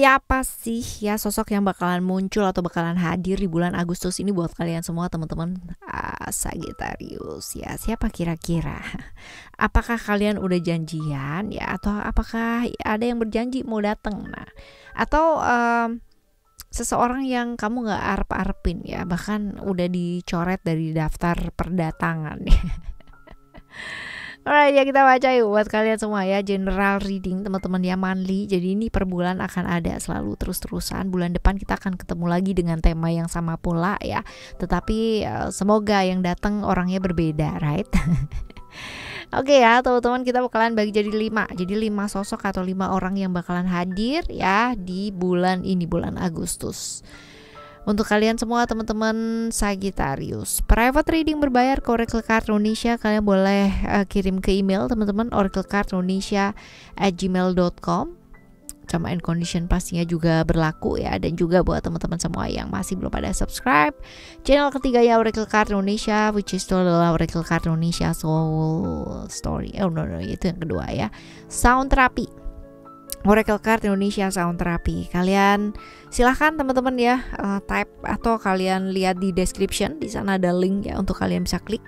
Seperti apa sih ya sosok yang bakalan muncul atau bakalan hadir di bulan Agustus ini buat kalian semua teman-teman Sagittarius ya? Siapa kira-kira? Apakah kalian udah janjian ya, atau apakah ada yang berjanji mau datang? Nah, atau seseorang yang kamu nggak arep-arepin ya, bahkan udah dicoret dari daftar perdatangan. Alright, ya kita baca yuk buat kalian semua ya, general reading teman-teman ya, monthly. Jadi ini per bulan akan ada selalu terus-terusan. Bulan depan kita akan ketemu lagi dengan tema yang sama pula ya. Tetapi semoga yang datang orangnya berbeda, right? Oke ya teman-teman, kita bakalan bagi jadi 5. Jadi 5 sosok atau 5 orang yang bakalan hadir ya di bulan ini, bulan Agustus. Untuk kalian semua teman-teman Sagittarius, private reading berbayar ke Oracle Card Indonesia. Kalian boleh kirim ke email teman-teman, oraclecardindonesia@gmail.com. Term and condition pastinya juga berlaku ya. Dan juga buat teman-teman semua yang masih belum pada subscribe channel ketiga ya, Oracle Card Indonesia, which is itu adalah Oracle Card Indonesia Soul Story. Itu yang kedua ya, Sound Therapy. Oracle Card Indonesia Sound Therapy. Kalian silahkan teman-teman ya, type atau kalian lihat di description, di sana ada link ya untuk kalian bisa klik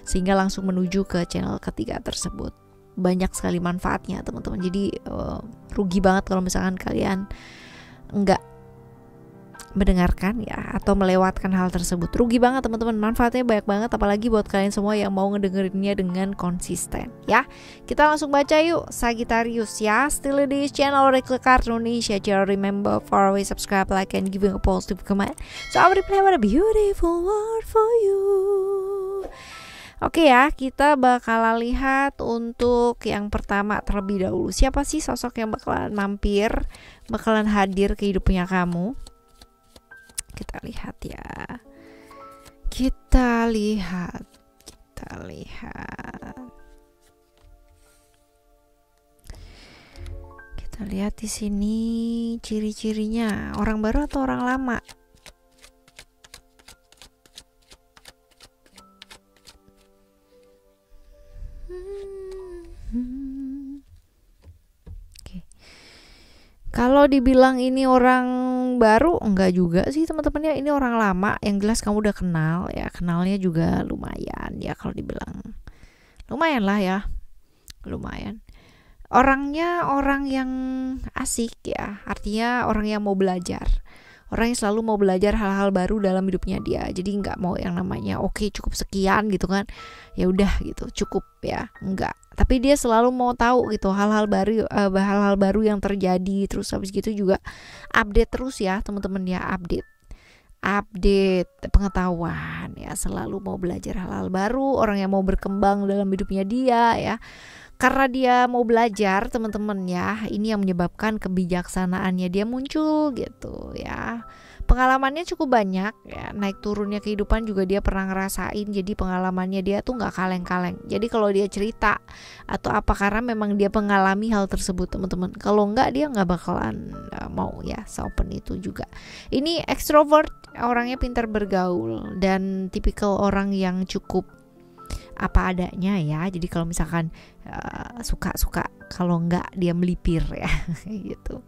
sehingga langsung menuju ke channel ketiga tersebut. Banyak sekali manfaatnya teman-teman. Jadi rugi banget kalau misalkan kalian enggak mendengarkan ya atau melewatkan hal tersebut. Rugi banget teman-teman, manfaatnya banyak banget, apalagi buat kalian semua yang mau ngedengerinnya dengan konsisten ya. Kita langsung baca yuk Sagittarius ya. Still di channel Oracle Card Indonesia. Just remember for always subscribe, like, and giving a positive comment, so I will replay what a beautiful word for you. Oke ya, kita bakalan lihat untuk yang pertama terlebih dahulu. Siapa sih sosok yang bakalan mampir, bakalan hadir ke hidupnya kamu? Kita lihat ya. Kita lihat. Kita lihat di sini ciri-cirinya. Orang baru atau orang lama? Kalau dibilang ini orang baru, enggak juga sih teman-teman ya. Ini orang lama, yang jelas kamu udah kenal ya. Kenalnya juga lumayan ya, kalau dibilang lumayan lah ya, lumayan. Orangnya orang yang asik ya, artinya orang yang mau belajar. Orang yang selalu mau belajar hal-hal baru dalam hidupnya dia. Jadi nggak mau yang namanya oke, cukup sekian gitu kan, ya udah gitu cukup ya, enggak. Tapi dia selalu mau tahu gitu hal-hal baru yang terjadi. Terus habis gitu juga update terus ya teman-teman ya, update pengetahuan ya, selalu mau belajar hal-hal baru. Orang yang mau berkembang dalam hidupnya dia ya. Karena dia mau belajar teman-teman ya, ini yang menyebabkan kebijaksanaannya dia muncul gitu ya. Pengalamannya cukup banyak ya, naik turunnya kehidupan juga dia pernah ngerasain. Jadi pengalamannya dia tuh gak kaleng-kaleng. Jadi kalau dia cerita atau apa, karena memang dia mengalami hal tersebut teman-teman. Kalau enggak dia gak bakalan mau ya seopen itu juga. Ini extrovert, orangnya pintar bergaul dan tipikal orang yang cukup apa adanya ya. Jadi kalau misalkan suka-suka, kalau enggak dia melipir ya gitu.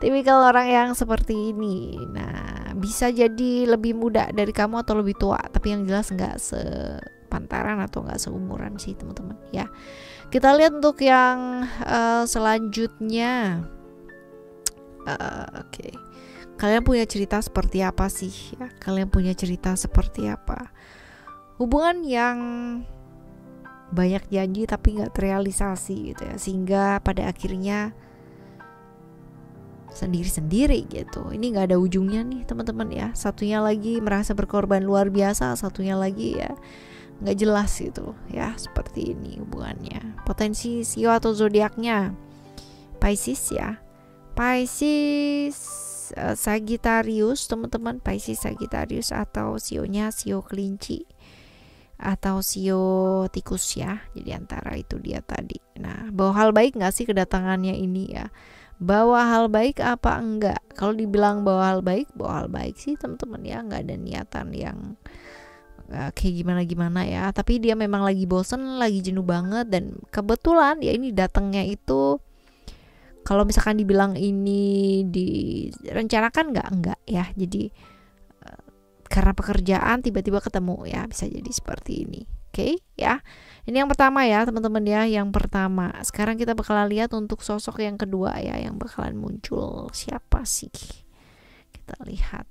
Tipikal orang yang seperti ini. Nah, bisa jadi lebih muda dari kamu atau lebih tua, tapi yang jelas enggak sepantaran atau enggak seumuran sih teman-teman ya. Kita lihat untuk yang selanjutnya. Oke. Kalian punya cerita seperti apa sih ya? Kalian punya cerita seperti apa? Hubungan yang banyak janji tapi nggak terrealisasi gitu ya, sehingga pada akhirnya sendiri-sendiri gitu. Ini nggak ada ujungnya nih teman-teman ya. Satunya lagi merasa berkorban luar biasa, satunya lagi ya nggak jelas gitu ya. Seperti ini hubungannya. Potensi sio atau zodiaknya Pisces ya, Pisces, Sagittarius teman-teman, Pisces Sagittarius, atau sionya sio kelinci atau sio tikus ya. Jadi antara itu dia tadi. Nah, bawa hal baik gak sih kedatangannya ini ya? Bawa hal baik apa enggak? Kalau dibilang bawa hal baik sih teman-teman ya. Gak ada niatan yang kayak gimana-gimana ya. Tapi dia memang lagi bosen, lagi jenuh banget. Dan kebetulan ya ini datangnya itu Kalau misalkan dibilang ini direncanakan enggak ya. Jadi karena pekerjaan tiba-tiba ketemu ya, bisa jadi seperti ini. Oke, ya. Ini yang pertama ya, teman-teman ya, yang pertama. Sekarang kita bakalan lihat untuk sosok yang kedua ya, yang bakalan muncul. Siapa sih? Kita lihat.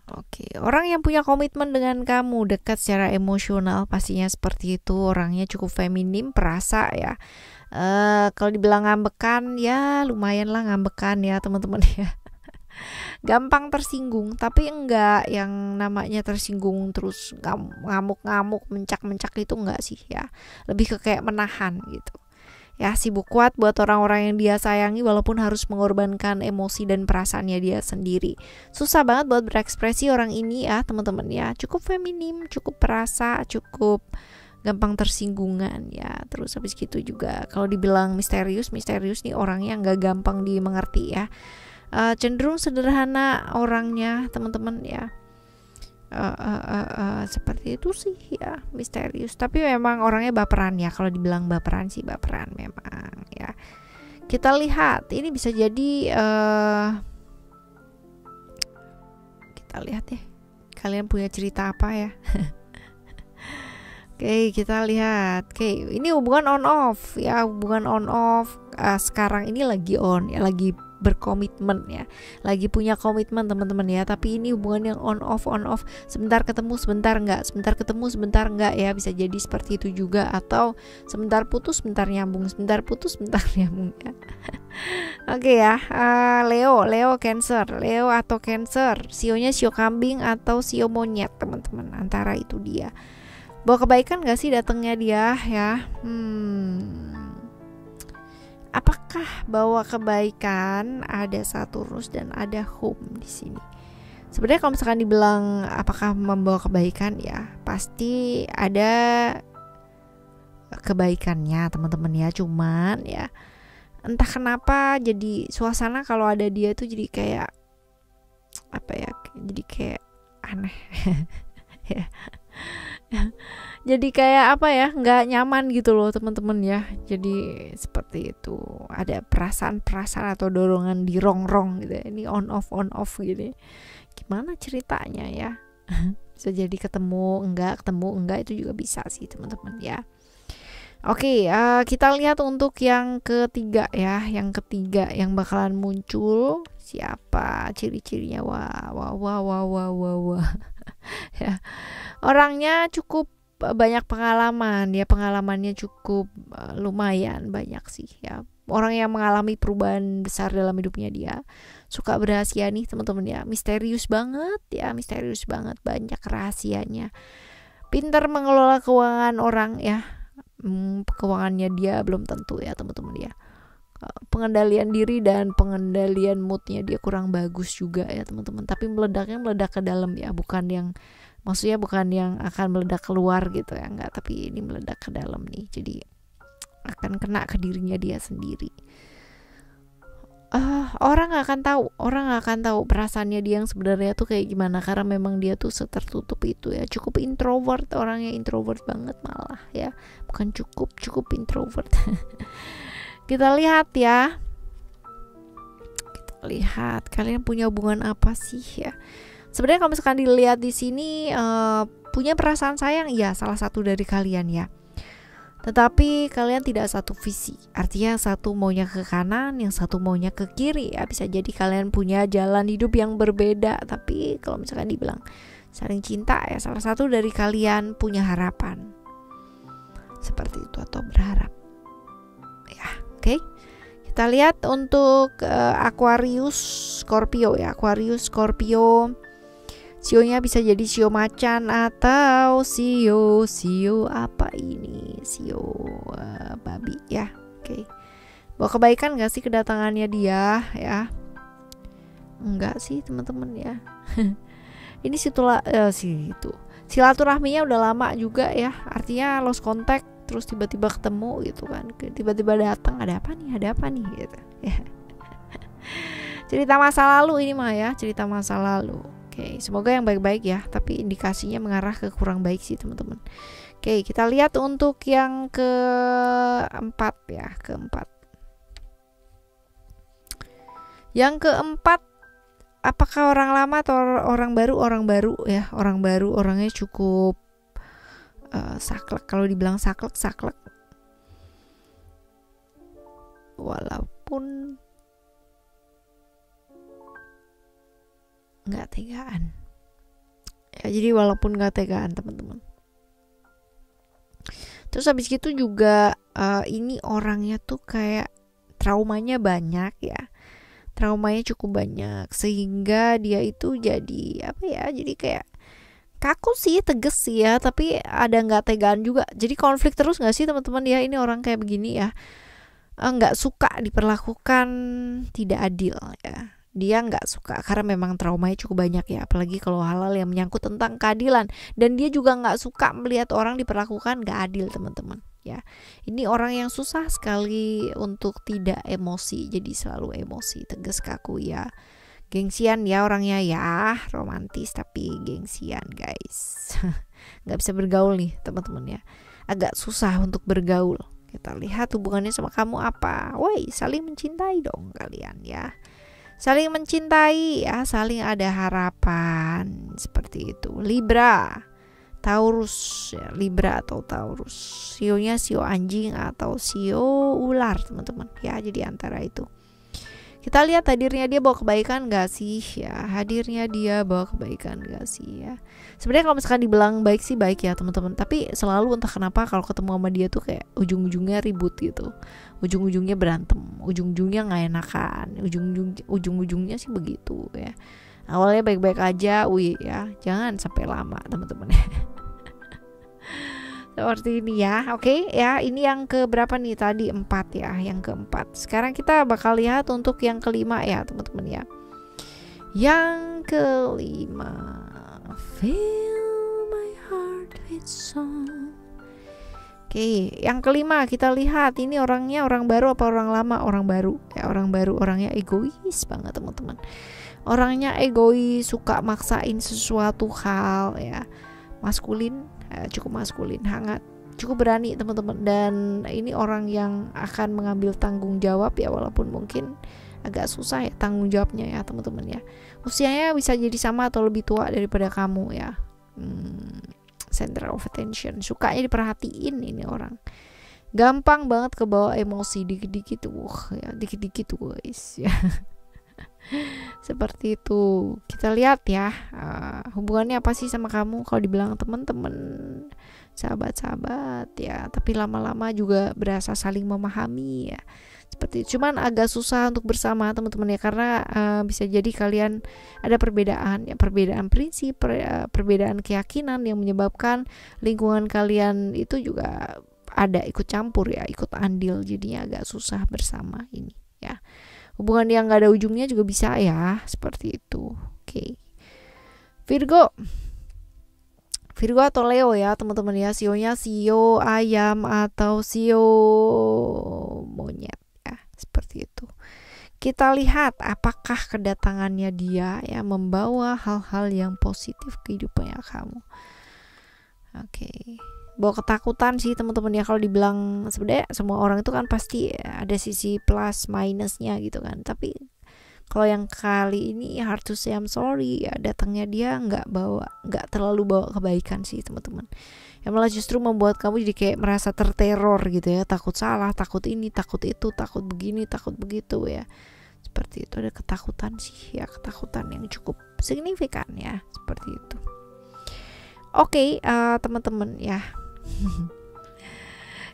Oke, orang yang punya komitmen dengan kamu, dekat secara emosional, pastinya seperti itu. Orangnya cukup feminim, perasa ya. Kalau dibilang ngambekan, ya lumayan lah ngambekan ya teman-teman ya. Gampang tersinggung, tapi enggak yang namanya tersinggung terus ngamuk-ngamuk, mencak-mencak itu enggak sih ya. Lebih ke kayak menahan gitu. Ya, sibuk kuat buat orang-orang yang dia sayangi walaupun harus mengorbankan emosi dan perasaannya dia sendiri. Susah banget buat berekspresi orang ini ya teman-teman ya. Cukup feminim, cukup perasa, cukup gampang tersinggungan ya. Terus habis gitu juga kalau dibilang misterius nih orangnya nggak gampang dimengerti ya. Cenderung sederhana orangnya teman-teman ya. Seperti itu sih ya, misterius, tapi memang orangnya baperan ya. Kalau dibilang baperan sih baperan memang ya. Kita lihat ini bisa jadi kita lihat ya, kalian punya cerita apa ya. Oke, kita lihat. Oke, ini hubungan on off ya, hubungan on off. Sekarang ini lagi on ya, lagi berkomitmen ya, lagi punya komitmen teman-teman ya. Tapi ini hubungan yang on off, sebentar ketemu sebentar enggak, sebentar ketemu sebentar enggak ya, bisa jadi seperti itu juga. Atau sebentar putus sebentar nyambung, sebentar putus sebentar nyambung ya. Oke ya, Leo Cancer, Leo atau Cancer, sionya sio kambing atau sio monyet teman-teman, antara itu dia. Bawa kebaikan gak sih datangnya dia ya? Apakah bawa kebaikan? Ada Saturnus dan ada home di sini. Sebenarnya kalau misalkan dibilang apakah membawa kebaikan ya, pasti ada kebaikannya teman-teman ya. Cuman ya entah kenapa jadi suasana kalau ada dia tuh jadi kayak apa ya? Jadi kayak aneh ya. Jadi kayak apa ya, nggak nyaman gitu loh teman-teman ya. Jadi seperti itu, ada perasaan-perasaan atau dorongan di rong-rong gitu ya. Ini on off gini. Gimana ceritanya ya? Bisa jadi ketemu enggak itu juga bisa sih teman-teman ya. Oke, kita lihat untuk yang ketiga ya. Yang ketiga yang bakalan muncul siapa? Ciri-cirinya wah. Ya. Orangnya cukup banyak pengalaman ya, pengalamannya cukup lumayan banyak sih ya. Orang yang mengalami perubahan besar dalam hidupnya dia. Suka berrahasia nih teman-teman ya. Misterius banget, banyak rahasianya. Pintar mengelola keuangan orang ya. Keuangannya dia belum tentu ya teman-teman ya. Pengendalian diri dan pengendalian moodnya dia kurang bagus juga ya teman-teman. Tapi meledaknya meledak ke dalam ya, bukan yang akan meledak keluar gitu ya, enggak, tapi ini meledak ke dalam nih, jadi akan kena ke dirinya dia sendiri. Orang nggak akan tahu perasaannya dia yang sebenarnya tuh kayak gimana, karena memang dia tuh setertutup itu ya, cukup introvert, orangnya introvert banget malah ya, bukan cukup introvert. Kita lihat ya, kalian punya hubungan apa sih ya. Sebenarnya kalau misalkan dilihat di sini punya perasaan sayang ya salah satu dari kalian ya. Tetapi kalian tidak satu visi. Artinya satu maunya ke kanan, yang satu maunya ke kiri ya. Bisa jadi kalian punya jalan hidup yang berbeda. Tapi kalau misalkan dibilang saling cinta ya, salah satu dari kalian punya harapan seperti itu atau berharap. Ya, oke. Kita lihat untuk Aquarius Scorpio ya. Aquarius Scorpio, sionya bisa jadi sio macan atau sio apa ini? Sio babi ya. Oke. Bawa kebaikan gak sih kedatangannya dia ya? Enggak sih teman-teman ya. Ini silaturahminya udah lama juga ya. Artinya lost contact, terus tiba-tiba ketemu gitu kan. Tiba-tiba datang, ada apa nih gitu ya. Cerita masa lalu ini mah ya, cerita masa lalu. Oke, semoga yang baik-baik ya, tapi indikasinya mengarah ke kurang baik sih teman-teman. Oke, kita lihat untuk yang keempat ya, keempat. Yang keempat, apakah orang lama atau orang baru? Orang baru ya, orang baru, orangnya cukup saklek. Kalau dibilang saklek, saklek. Walaupun nggak tegaan. Ya, jadi walaupun nggak tegaan teman-teman. Terus habis gitu juga ini orangnya tuh kayak traumanya banyak ya. Traumanya cukup banyak sehingga dia itu jadi apa ya? Jadi kayak kaku sih, tegas sih ya, tapi ada nggak tegaan juga. Jadi konflik terus nggak sih teman-teman ya? Ini orang kayak begini ya, nggak suka diperlakukan tidak adil ya. Dia nggak suka karena memang traumanya cukup banyak ya, apalagi kalau hal-hal yang menyangkut tentang keadilan. Dan dia juga nggak suka melihat orang diperlakukan nggak adil teman-teman ya. Ini orang yang susah sekali untuk tidak emosi, jadi selalu emosi, tegas, kaku ya. Gengsian ya orangnya ya, romantis tapi gengsian guys. Nggak bisa bergaul nih teman-teman ya, agak susah untuk bergaul. Kita lihat hubungannya sama kamu apa. Woi, saling mencintai dong kalian ya. Saling mencintai ya, saling ada harapan seperti itu. Libra, Taurus ya, Libra atau Taurus. Sionya sio anjing atau sio ular teman-teman ya, jadi antara itu. Kita lihat hadirnya dia bawa kebaikan gak sih ya, hadirnya dia bawa kebaikan gak sih ya. Sebenarnya kalau misalkan dibilang baik sih baik ya teman-teman, tapi selalu entah kenapa kalau ketemu sama dia tuh kayak ujung-ujungnya ribut gitu, ujung-ujungnya berantem, ujung-ujungnya nggak enakan, ujung-ujungnya sih begitu ya. Awalnya baik-baik aja, ya jangan sampai lama teman-teman. Seperti ini ya, oke ya. Ini yang ke berapa nih tadi? 4 ya, yang keempat. Sekarang kita bakal lihat untuk yang kelima ya teman-teman ya. Yang kelima, fill my heart with song. Oke, yang kelima kita lihat ini orangnya orang baru apa orang lama? Orang baru ya, orang baru. Orangnya egois banget teman-teman. Orangnya egois, suka maksain sesuatu hal ya. Maskulin, cukup maskulin, hangat, cukup berani teman-teman. Dan ini orang yang akan mengambil tanggung jawab ya, walaupun mungkin agak susah ya tanggung jawabnya ya teman-teman ya. Usianya bisa jadi sama atau lebih tua daripada kamu ya. Center of attention, sukanya diperhatiin ini orang. Gampang banget kebawa emosi dikit-dikit, ya dikit-dikit guys ya. Seperti itu. Kita lihat ya, hubungannya apa sih sama kamu. Kalau dibilang teman-teman, sahabat-sahabat ya, tapi lama-lama juga berasa saling memahami ya. Seperti itu. Cuman agak susah untuk bersama teman-teman ya, karena bisa jadi kalian ada perbedaan ya, perbedaan prinsip, perbedaan keyakinan yang menyebabkan lingkungan kalian itu juga ada ikut campur ya, ikut andil, jadinya agak susah bersama ini ya. Hubungan yang gak ada ujungnya juga bisa ya, seperti itu. Oke. Virgo atau Leo ya teman-teman ya. Sionya sio ayam atau sio monyet ya, seperti itu. Kita lihat apakah kedatangannya dia ya membawa hal-hal yang positif ke hidupnya kamu. Oke. Bawa ketakutan sih teman-teman ya. Kalau dibilang sebenarnya semua orang itu kan pasti ada sisi plus minusnya gitu kan. Tapi kalau yang kali ini hard to say I'm sorry ya, datangnya dia nggak terlalu bawa kebaikan sih teman-teman. Yang malah justru membuat kamu jadi kayak merasa terteror gitu ya. Takut salah, takut ini, takut itu, takut begini, takut begitu ya. Seperti itu, ada ketakutan sih ya, ketakutan yang cukup signifikan ya, seperti itu. Oke, teman-teman ya.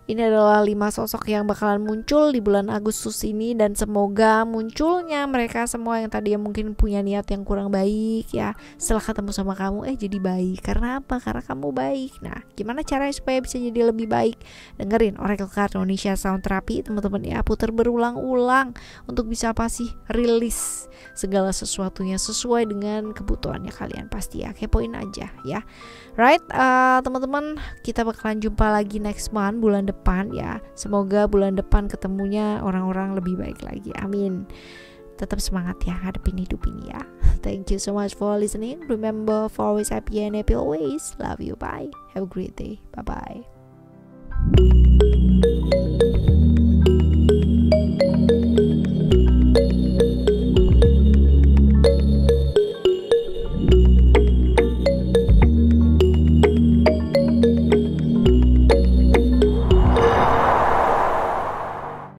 Ini adalah 5 sosok yang bakalan muncul di bulan Agustus ini, dan semoga munculnya mereka semua yang tadi yang mungkin punya niat yang kurang baik ya, setelah ketemu sama kamu jadi baik. Karena apa? Karena kamu baik. Nah, gimana caranya supaya bisa jadi lebih baik? Dengerin Oracle Card Indonesia Sound Therapy teman-teman ya, putar berulang-ulang untuk bisa apa sih rilis segala sesuatunya sesuai dengan kebutuhannya kalian. Pasti ya, kepoin aja ya. Right, teman-teman, kita bakalan jumpa lagi next month, bulan depan ya. Semoga bulan depan ketemunya orang-orang lebih baik lagi. Amin. tetap semangat ya hadapin hidup ini ya. Thank you so much for listening. Remember for always happy and happy always. Love you. Bye. Have a great day. Bye bye.